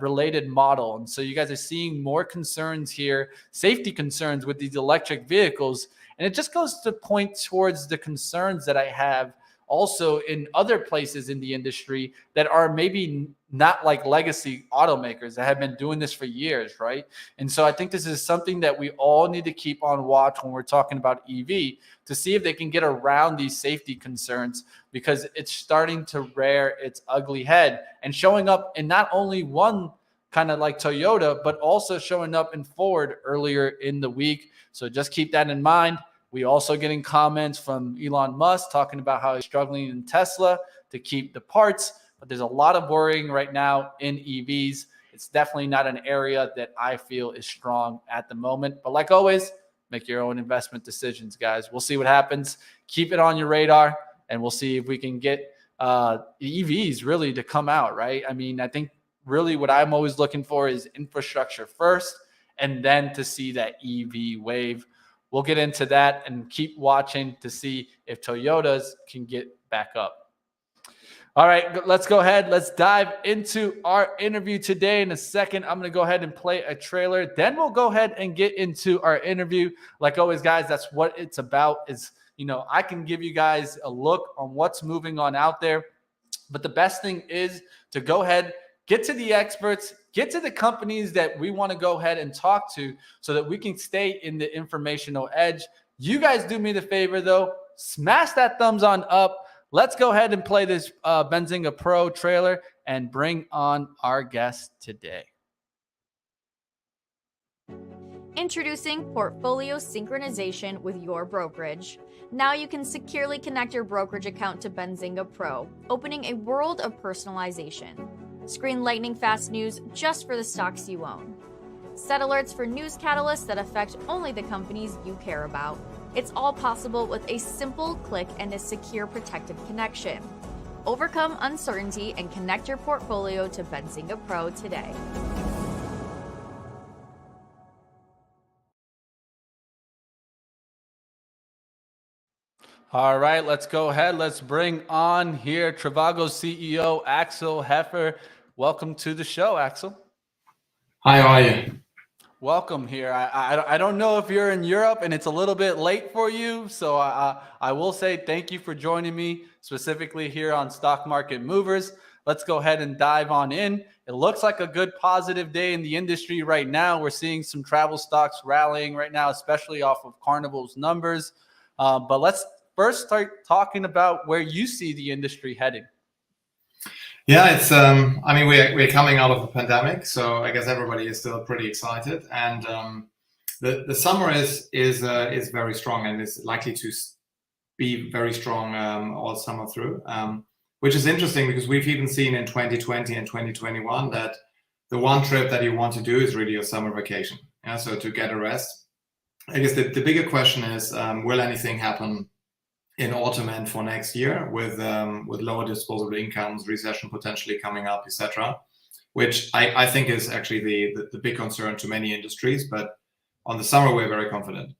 related model. And so you guys are seeing more concerns here, safety concerns with these electric vehicles. And it just goes to point towards the concerns that I have also in other places in the industry that are maybe not like legacy automakers that have been doing this for years, right? And so I think this is something that we all need to keep on watch when we're talking about EV to see if they can get around these safety concerns, because it's starting to rear its ugly head and showing up in not only one kind of like Toyota, but also showing up in Ford earlier in the week. So just keep that in mind. We also getting comments from Elon Musk talking about how he's struggling in Tesla to keep the parts, but there's a lot of worrying right now in EVs. It's definitely not an area that I feel is strong at the moment. But like always, make your own investment decisions, guys. We'll see what happens. Keep it on your radar, and we'll see if we can get EVs really to come out, right? I mean, I think really what I'm always looking for is infrastructure first, and then to see that EV wave. We'll get into that and keep watching to see if Toyotas can get back up. All right, let's go ahead. Let's dive into our interview today. In a second, I'm going to go ahead and play a trailer. Then we'll go ahead and get into our interview. Like always, guys, that's what it's about is, I can give you guys a look on what's moving on out there. But the best thing is to go ahead, get to the experts, get to the companies that we want to go ahead and talk to so that we can stay in the informational edge. You guys do me the favor, though. Smash that thumbs on up. Let's go ahead and play this Benzinga Pro trailer and bring on our guest today. Introducing Portfolio Synchronization with your brokerage. Now you can securely connect your brokerage account to Benzinga Pro, opening a world of personalization. Screen lightning fast news just for the stocks you own. Set alerts for news catalysts that affect only the companies you care about. It's all possible with a simple click and a secure protected connection. Overcome uncertainty and connect your portfolio to Benzinga Pro today. All right, let's go ahead. Let's bring on here Trivago CEO Axel Heffer. Welcome to the show, Axel. Hi, how are you? Welcome here. I don't know if you're in Europe and it's a little bit late for you, so I will say thank you for joining me specifically here on Stock Market Movers. Let's go ahead and dive on in. It looks like a good positive day in the industry right now. We're seeing some travel stocks rallying right now, especially off of Carnival's numbers. But let's first start talking about where you see the industry heading. Yeah, it's. I mean, we're coming out of a pandemic, so I guess everybody is still pretty excited, and the summer is very strong and is likely to be very strong all summer through, which is interesting because we've even seen in 2020 and 2021 that the one trip that you want to do is really your summer vacation. Yeah, so to get a rest. I guess the bigger question is, will anything happen in autumn and for next year with lower disposable incomes, recession potentially coming up, etc., which I think is actually the big concern to many industries. But on the summer, we're very confident.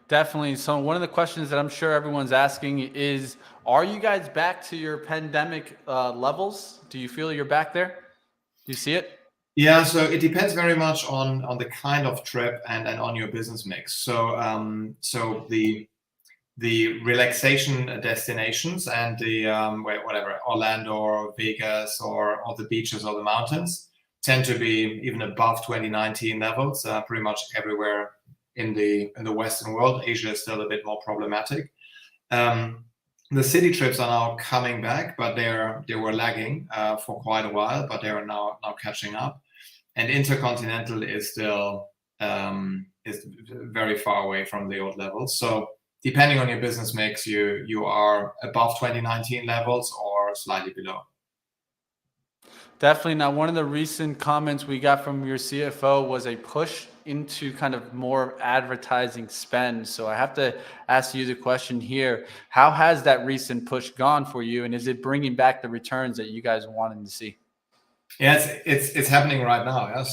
Definitely. So one of the questions that I'm sure everyone's asking is, are you guys back to your pandemic levels? Do you feel you're back there? Do you see it? Yeah, so it depends very much on the kind of trip and on your business mix. So the relaxation destinations and the whatever, Orlando or Vegas or the beaches or the mountains tend to be even above 2019 levels, pretty much everywhere in the Western world. Asia is still a bit more problematic. The city trips are now coming back, but they were lagging for quite a while, but they are now catching up. And intercontinental is still is very far away from the old levels. So depending on your business mix, you are above 2019 levels or slightly below. Definitely. Now, one of the recent comments we got from your CFO was a push into kind of more advertising spend. So I have to ask you the question here. How has that recent push gone for you? And is it bringing back the returns that you guys wanted to see? Yeah, it's happening right now. Yeah,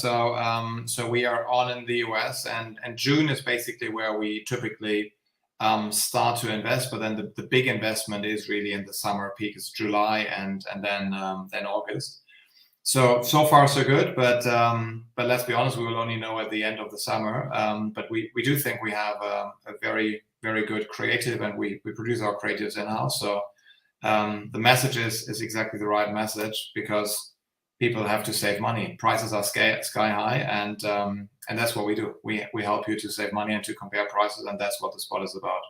so we are on in the US, and June is basically where we typically start to invest, but then the big investment is really in the summer peak. It's July and then August. So far so good, but let's be honest, we will only know at the end of the summer. But we do think we have a very, very good creative, and we produce our creatives in-house. So the message is exactly the right message, because people have to save money. Prices are sky high, and that's what we do. We help you to save money and to compare prices, and that's what the spot is about.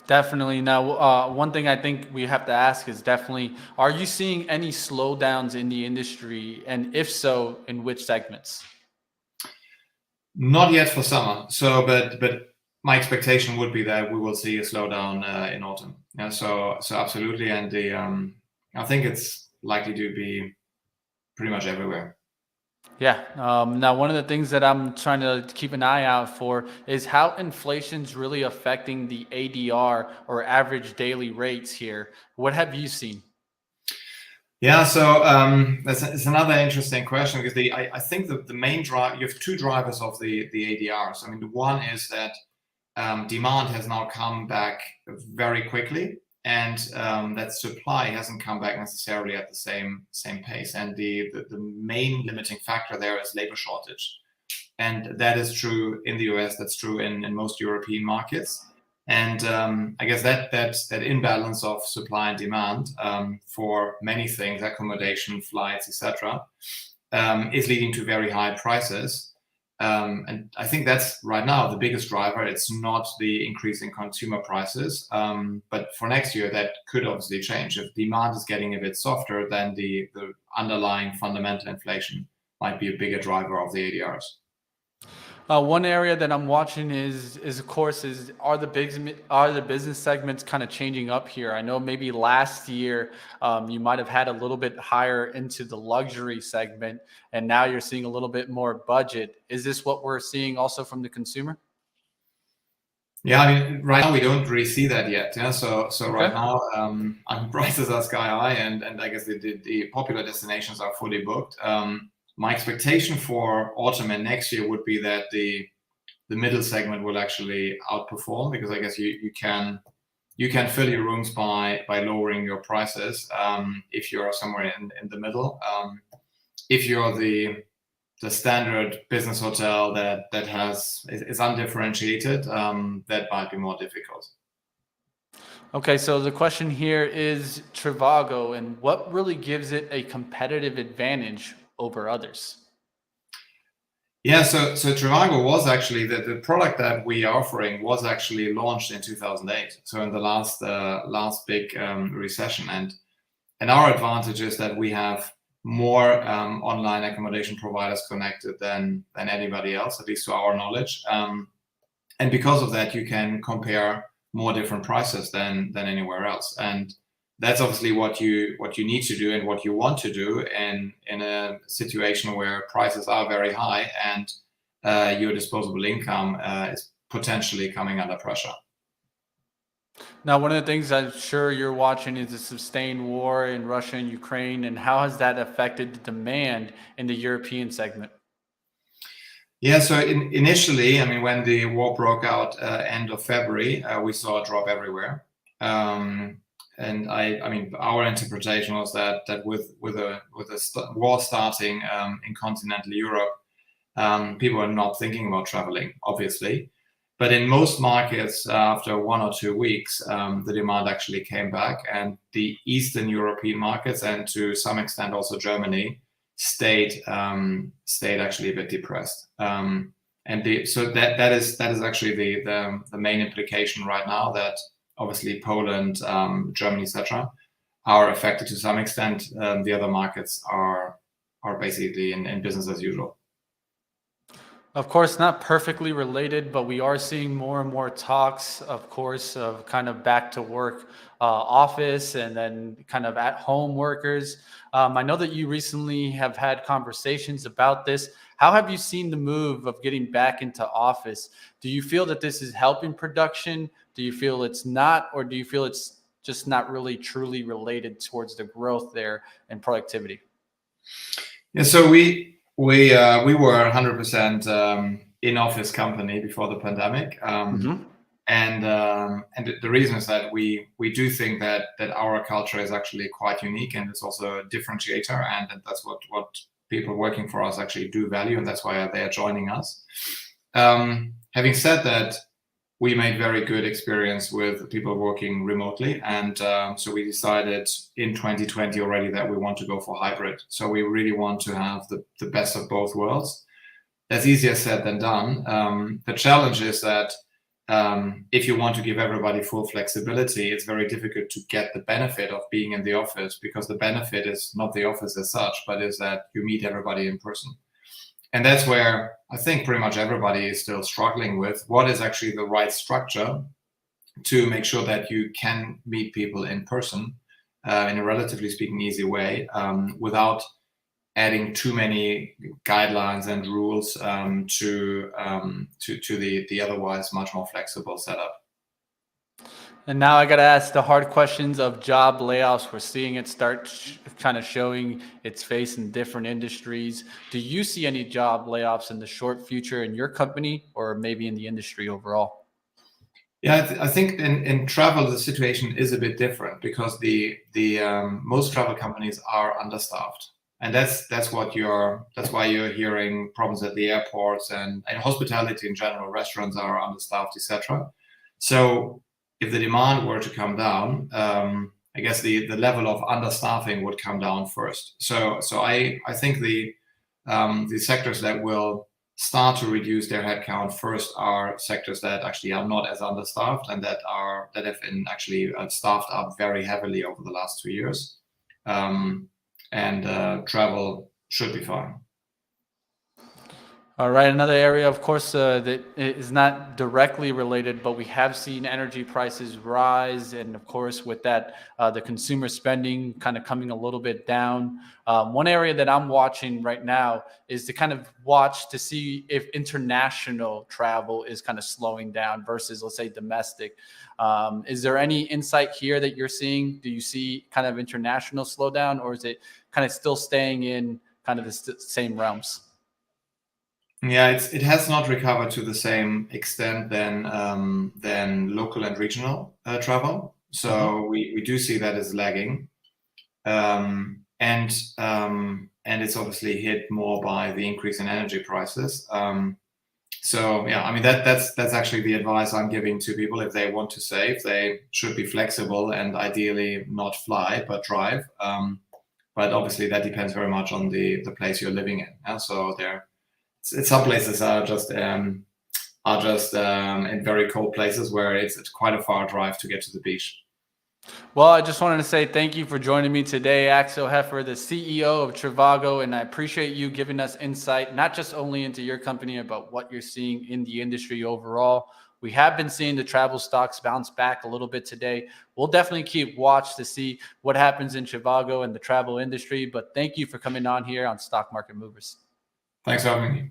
Definitely. Now, one thing I think we have to ask is definitely, are you seeing any slowdowns in the industry? And if so, in which segments? Not yet for summer. So, but my expectation would be that we will see a slowdown in autumn. Yeah. So absolutely, and I think it's likely to be pretty much everywhere. Yeah. Now, one of the things that I'm trying to keep an eye out for is how inflation's really affecting the ADR or average daily rates here. What have you seen? Yeah, so it's another interesting question because I think the main drive, you have two drivers of the ADRs. I mean, the one is that demand has now come back very quickly, and that supply hasn't come back necessarily at the same pace. And the main limiting factor there is labor shortage, and that is true in the US. That's true in most European markets. And I guess that imbalance of supply and demand for many things, accommodation, flights, etc., is leading to very high prices. And I think that's right now the biggest driver. It's not the increase in consumer prices, but for next year that could obviously change. If demand is getting a bit softer, then the underlying fundamental inflation might be a bigger driver of the ADRs. One area that I'm watching is of course are the business segments kind of changing up here? I know maybe last year you might have had a little bit higher into the luxury segment, and now you're seeing a little bit more budget. Is this what we're seeing also from the consumer? Yeah, I mean, right now we don't really see that yet. Yeah, so Okay. right now, prices are sky high, and I guess the popular destinations are fully booked. My expectation for autumn and next year would be that the middle segment will actually outperform, because I guess you can fill your rooms by lowering your prices if you're somewhere in the middle. If you're the standard business hotel that is undifferentiated, that might be more difficult. Okay, so the question here is Trivago, and what really gives it a competitive advantage over others? Yeah, so Trivago was actually the product that we are offering was actually launched in 2008. So in the last big recession, and our advantage is that we have more online accommodation providers connected than anybody else, at least to our knowledge. And because of that, you can compare more different prices than anywhere else. And that's obviously what you need to do and what you want to do in a situation where prices are very high and your disposable income is potentially coming under pressure. Now, one of the things I'm sure you're watching is the sustained war in Russia and Ukraine, and how has that affected the demand in the European segment? Yeah, so initially, I mean, when the war broke out end of February, we saw a drop everywhere. And I mean, our interpretation was that with a war starting in continental Europe, people are not thinking about traveling, obviously. But in most markets, after 1 or 2 weeks, the demand actually came back, and the Eastern European markets, and to some extent also Germany, stayed actually a bit depressed. So that is actually the main implication right now, that obviously Poland, Germany, etc., are affected to some extent. The other markets are basically in business as usual. Of course, not perfectly related, but we are seeing more and more talks, of course, of kind of back to work office and then kind of at home workers. I know that you recently have had conversations about this. How have you seen the move of getting back into office? Do you feel that this is helping production? Do you feel it's not, or do you feel it's just not really truly related towards the growth there and productivity? Yeah, so we were 100% in-office company before the pandemic, and the reason is that we do think that our culture is actually quite unique, and it's also a differentiator, and that's what people working for us actually do value, and that's why they are joining us. Having said that, we made very good experience with people working remotely, and so we decided in 2020 already that we want to go for hybrid. So we really want to have the best of both worlds. That's easier said than done. The challenge is that if you want to give everybody full flexibility, it's very difficult to get the benefit of being in the office, because the benefit is not the office as such, but is that you meet everybody in person. And that's where I think pretty much everybody is still struggling with what is actually the right structure to make sure that you can meet people in person in a relatively speaking easy way, without adding too many guidelines and rules to the otherwise much more flexible setup. And now I got to ask the hard questions of job layoffs. We're seeing it start kind of showing its face in different industries. Do you see any job layoffs in the short future in your company, or maybe in the industry overall? Yeah, I think in travel, the situation is a bit different, because the most travel companies are understaffed. And that's why you're hearing problems at the airports and hospitality in general. Restaurants are understaffed, etc. So if the demand were to come down, I guess the level of understaffing would come down first. So I think the sectors that will start to reduce their headcount first are sectors that actually are not as understaffed and that have been actually staffed up very heavily over the last 2 years. And travel should be fine. All right, another area, of course, that is not directly related, but we have seen energy prices rise. And of course, with that, the consumer spending kind of coming a little bit down. One area that I'm watching right now is to kind of watch to see if international travel is kind of slowing down versus, let's say, domestic. Is there any insight here that you're seeing? Do you see kind of international slowdown, or is it kind of still staying in kind of the same realms? Yeah, it has not recovered to the same extent than local and regional travel. So we do see that as lagging, and it's obviously hit more by the increase in energy prices. So yeah, I mean that's actually the advice I'm giving to people. If they want to save, they should be flexible and ideally not fly but drive. But obviously that depends very much on the place you're living in. Yeah? So some places are just in very cold places where it's quite a far drive to get to the beach. Well, I just wanted to say thank you for joining me today, Axel Heffer, the CEO of Trivago, and I appreciate you giving us insight, not just only into your company, but what you're seeing in the industry overall. We have been seeing the travel stocks bounce back a little bit today. We'll definitely keep watch to see what happens in Trivago and the travel industry, but thank you for coming on here on Stock Market Movers. Thanks for having me.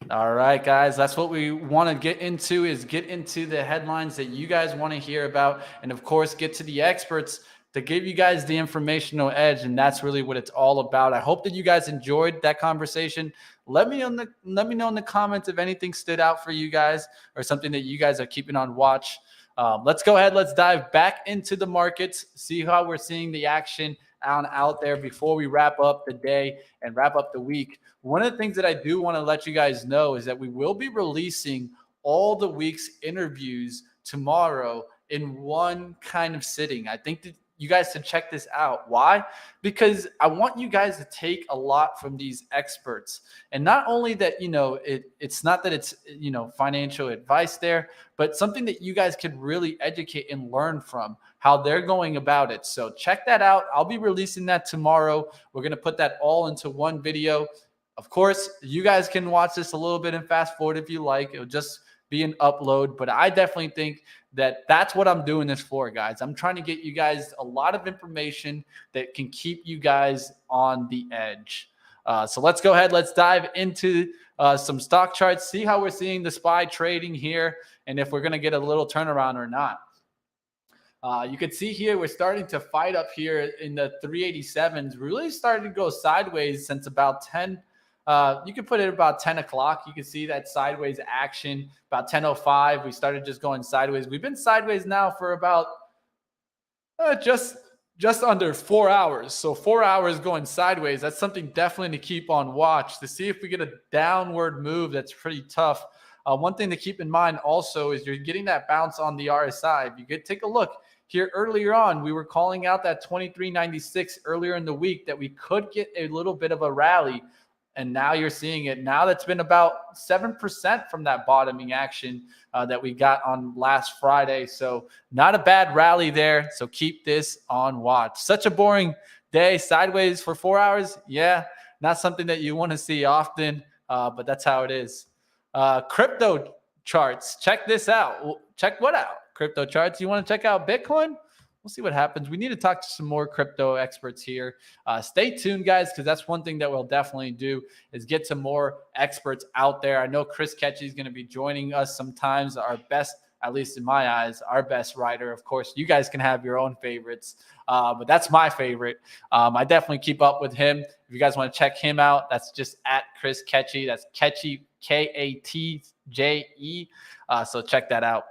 All right, guys, that's what we want to get into the headlines that you guys want to hear about. And of course, get to the experts to give you guys the informational edge. And that's really what it's all about. I hope that you guys enjoyed that conversation. Let me know in the comments if anything stood out for you guys or something that you guys are keeping on watch. Let's go ahead. Let's dive back into the markets, see how we're seeing the action out there before we wrap up the day and wrap up the week. One of the things that I do want to let you guys know is that we will be releasing all the week's interviews tomorrow in one kind of sitting. I think that you guys should check this out. Why? Because I want you guys to take a lot from these experts. And not only that, it's not that it's, financial advice there, but something that you guys could really educate and learn from how they're going about it. So check that out. I'll be releasing that tomorrow. We're going to put that all into one video. Of course, you guys can watch this a little bit and fast forward if you like. It'll just be an upload, but I definitely think that that's what I'm doing this for, guys. I'm trying to get you guys a lot of information that can keep you guys on the edge. So let's go ahead. Let's dive into some stock charts, see how we're seeing the SPY trading here, and if we're going to get a little turnaround or not. You can see here we're starting to fight up here in the 387s. Really started to go sideways since about 10. You can put it about 10 o'clock. You can see that sideways action. About 10:05, we started just going sideways. We've been sideways now for about just under 4 hours. So 4 hours going sideways. That's something definitely to keep on watch to see if we get a downward move. That's pretty tough. One thing to keep in mind also is you're getting that bounce on the RSI. If you could take a look here earlier on, we were calling out that 2396 earlier in the week that we could get a little bit of a rally And now you're seeing it. Now that's been about 7% from that bottoming action that we got on last Friday. So not a bad rally there. So keep this on watch. Such a boring day, sideways for 4 hours. Yeah, not something that you want to see often, but that's how it is. Crypto charts. Check this out. Check what out? Crypto charts. You want to check out Bitcoin? We'll see what happens. We need to talk to some more crypto experts here. Stay tuned, guys, because that's one thing that we'll definitely do is get some more experts out there. I know Chris Ketchy is going to be joining us sometimes. Our best, at least in my eyes, our best writer. Of course, you guys can have your own favorites, but that's my favorite. I definitely keep up with him. If you guys want to check him out, that's just at Chris Ketchy. That's Ketchy, Katje. So check that out.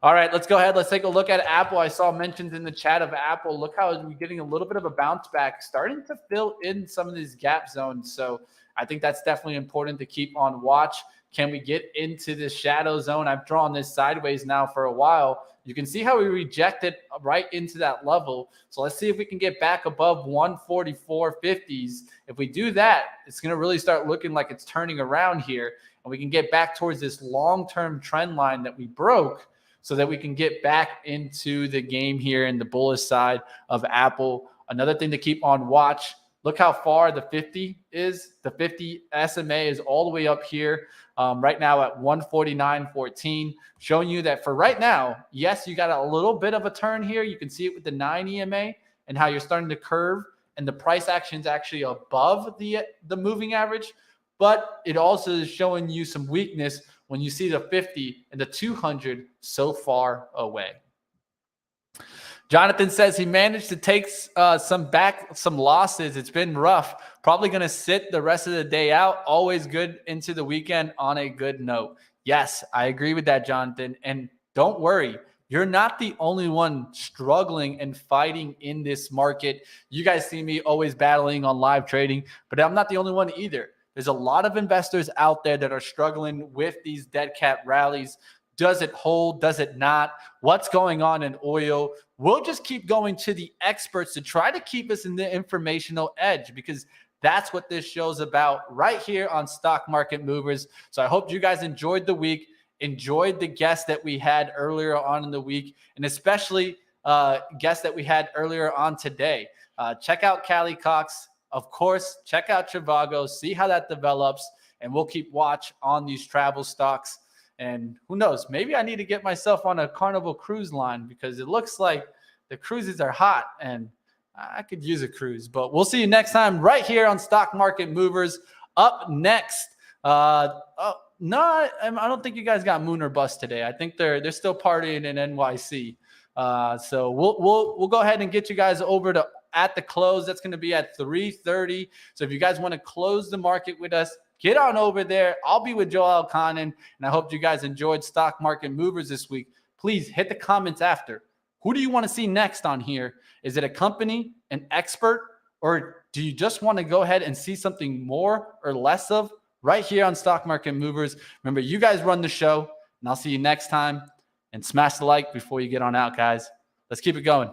All right, let's go ahead. Let's take a look at Apple. I saw mentions in the chat of Apple. Look how we're getting a little bit of a bounce back, starting to fill in some of these gap zones. So I think that's definitely important to keep on watch. Can we get into the shadow zone? I've drawn this sideways now for a while. You can see how we rejected right into that level. So let's see if we can get back above 144.50s. If we do that, it's going to really start looking like it's turning around here. And we can get back towards this long-term trend line that we broke, so that we can get back into the game here in the bullish side of Apple. Another thing to keep on watch, look how far the 50 is. The 50 SMA is all the way up here right now at 149.14, showing you that for right now, yes, you got a little bit of a turn here. You can see it with the 9 EMA and how you're starting to curve, and the price action is actually above the moving average, but it also is showing you some weakness when you see the 50 and the 200 so far away. Jonathan says he managed to take some losses. It's been rough. Probably going to sit the rest of the day out. Always good into the weekend on a good note. Yes, I agree with that, Jonathan. And don't worry, you're not the only one struggling and fighting in this market. You guys see me always battling on live trading, but I'm not the only one either. There's a lot of investors out there that are struggling with these dead cat rallies. Does it hold? Does it not? What's going on in oil? We'll just keep going to the experts to try to keep us in the informational edge, because that's what this show's about right here on Stock Market Movers. So I hope you guys enjoyed the week, enjoyed the guests that we had earlier on in the week, and especially guests that we had earlier on today. Check out Callie Cox. Of course, check out Trivago, see how that develops, and we'll keep watch on these travel stocks. And who knows, maybe I need to get myself on a Carnival cruise line, because it looks like the cruises are hot and I could use a cruise. But we'll see you next time right here on Stock Market Movers. Up next, no, I don't think you guys got moon or bust today. I think they're still partying in NYC. So we'll go ahead and get you guys over to at the close. That's going to be at 3:30. So if you guys want to close the market with us, get on over there. I'll be with Joel Elconin, and I hope you guys enjoyed Stock Market Movers this week. Please hit the comments after. Who do you want to see next on here? Is it a company, an expert, or do you just want to go ahead and see something more or less of right here on Stock Market Movers? Remember, you guys run the show, and I'll see you next time. And smash the like before you get on out, guys. Let's keep it going.